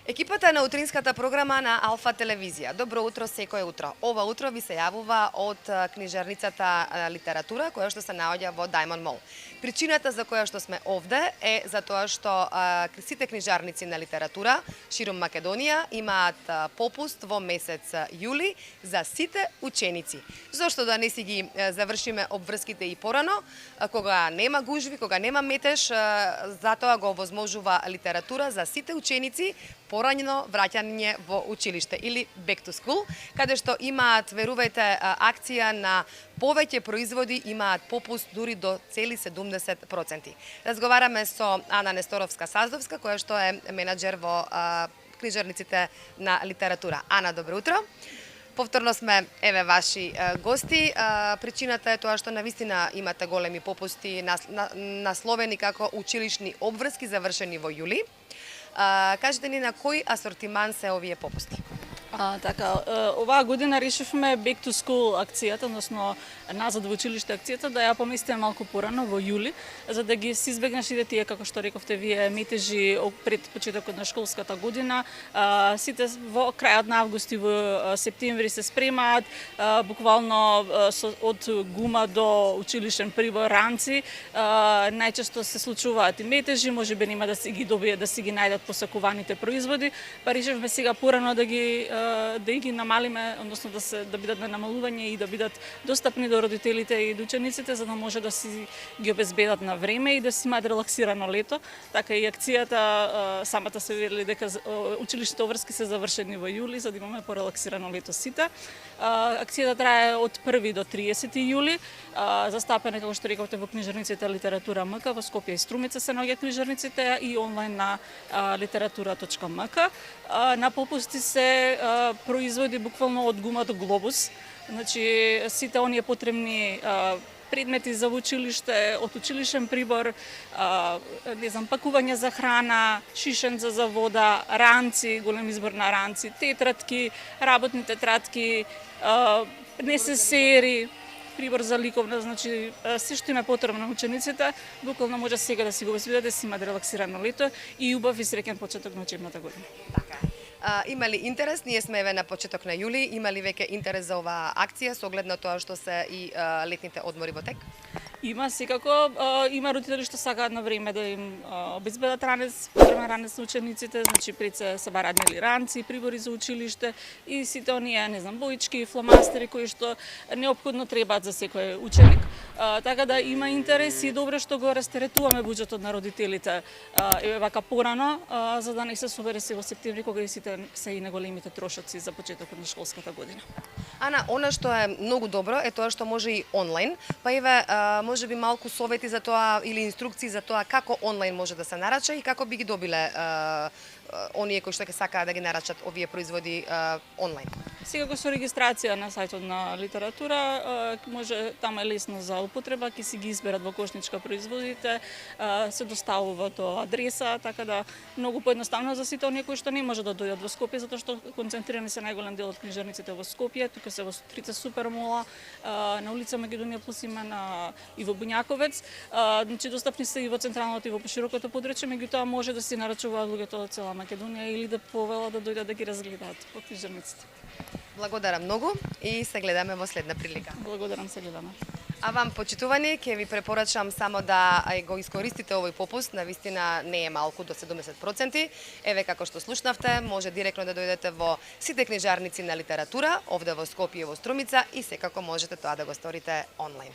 Екипата на утринската програма на Алфа телевизија. Добро утро секое утро. Ова утро ви се јавува од книжарницата литература која што се наоѓа во Diamond Mall. Причината за која што сме овде е затоа што сите книжарници на литература широм Македонија имаат попуст во месец јули за сите ученици. Зошто да не си ги завршиме обврските и порано, кога нема гужви, кога нема метеж, затоа го овозможува литература за сите ученици порано враќање во училиште или back to school, каде што имаат, верувајте, акција на повеќе производи, имаат попуст дури до цели 70%. Разговараме со Ана Несторовска-Саздовска, која што е менаџер во книжарниците на литература. Ана, добро утро. Повторно сме, еве, ваши гости. Причината е тоа што навистина имате големи попусти насловени како училишни обврски завршени во јули. Кажете ни на кој асортиман се овие попусти? Оваа година решивме Back to School акцијата, односно назад во училиште акцијата, да ја поместиме малку порано во јули, за да ги се избегне сите тие, како што рековте вие, метежи пред почетокот на школската година. Сите во крајот на август и во септември се спремаат, буквално од гума до училишен прибор, ранци. Најчесто се случуваат и метежи, можеби нема да си ги добијат, да си ги најдат посакуваните производи, па решивме сега порано да ги намалиме, односно да бидат на намалување и да бидат достапни до родителите и до учениците, за да може да си ги обезбедат на време и да си имаат релаксирано лето. Така и акцијата, самата се верили дека училишните обврски се завршени во јули, за да имаме порелаксирано лето сите. Акцијата трае од 1 до 30 јули. Застапена, како што рековте, во книжарниците Литература МК, во Скопје и Струмица се наоѓаат книжарниците и онлайн на literatura.mk. На попусти се производи буквално од гума до глобус. Значи, сите оние потребни предмети за училиште, од училишен прибор, пакување за храна, шишенца за вода, ранци, голем избор на ранци, тетратки, работни тетратки, несесери, прибор за ликовна, значи се што им е потребно на учениците, буквално може сега да си го обезбедат, да си имаат релаксирано лето и убав и среќен почеток на учебната година. Така. Има ли интерес? Ние сме еве на почеток на јули. Има ли веќе интерес за оваа акција со оглед на тоа што се и летните одмори во тек? Има секако, има родители што сакаат на време да им обезбедат ранец, потребен ранец на учениците, значи пред се бараат ранци, прибори за училиште и сите оние, боички, фломастери кои што неопходно требаат за секој ученик. Така да има интерес и добро што го растеретуваме буџетот на родителите еве вака порано, за да не се собере се во септември кога и сите се и наголемите трошоци за почетокот на школската година. Ана, она што е многу добро е тоа што може и онлайн, па еве може би малку совети за тоа или инструкции за тоа како онлайн може да се нарача и како би ги добиле оние кои што ќе сакаат да ги нарачат овие производи онлайн. Секако со регистрација на сајтот на литература, може таму е лесно за употреба, ќе си ги изберат во кошничка производите, се доставува до адреса, така да многу поедноставно за сите оние кои што не може да дојдат во Скопје, затоа што концентрирани се најголем дел од книжарниците во Скопје, тука се во трите супермола, на улица Македонија плюс има и во Буњаковец, значи достапни се и во централното и во поширокото подречје, меѓутоа може да се нарачуваат луѓето од цела Македонија или да повелат да дојдат да ги разгледаат во книжарниците. Благодарам многу и се гледаме во следна прилика. Благодарам, се гледаме. А вам, почитувани, ќе ви препорачам само да го искористите овој попуст, навистина не е малку, до 70%. Еве како што слушнавте, може директно да дојдете во сите книжарници на литература, овде во Скопје и во Струмица и секако можете тоа да го сторите онлайн.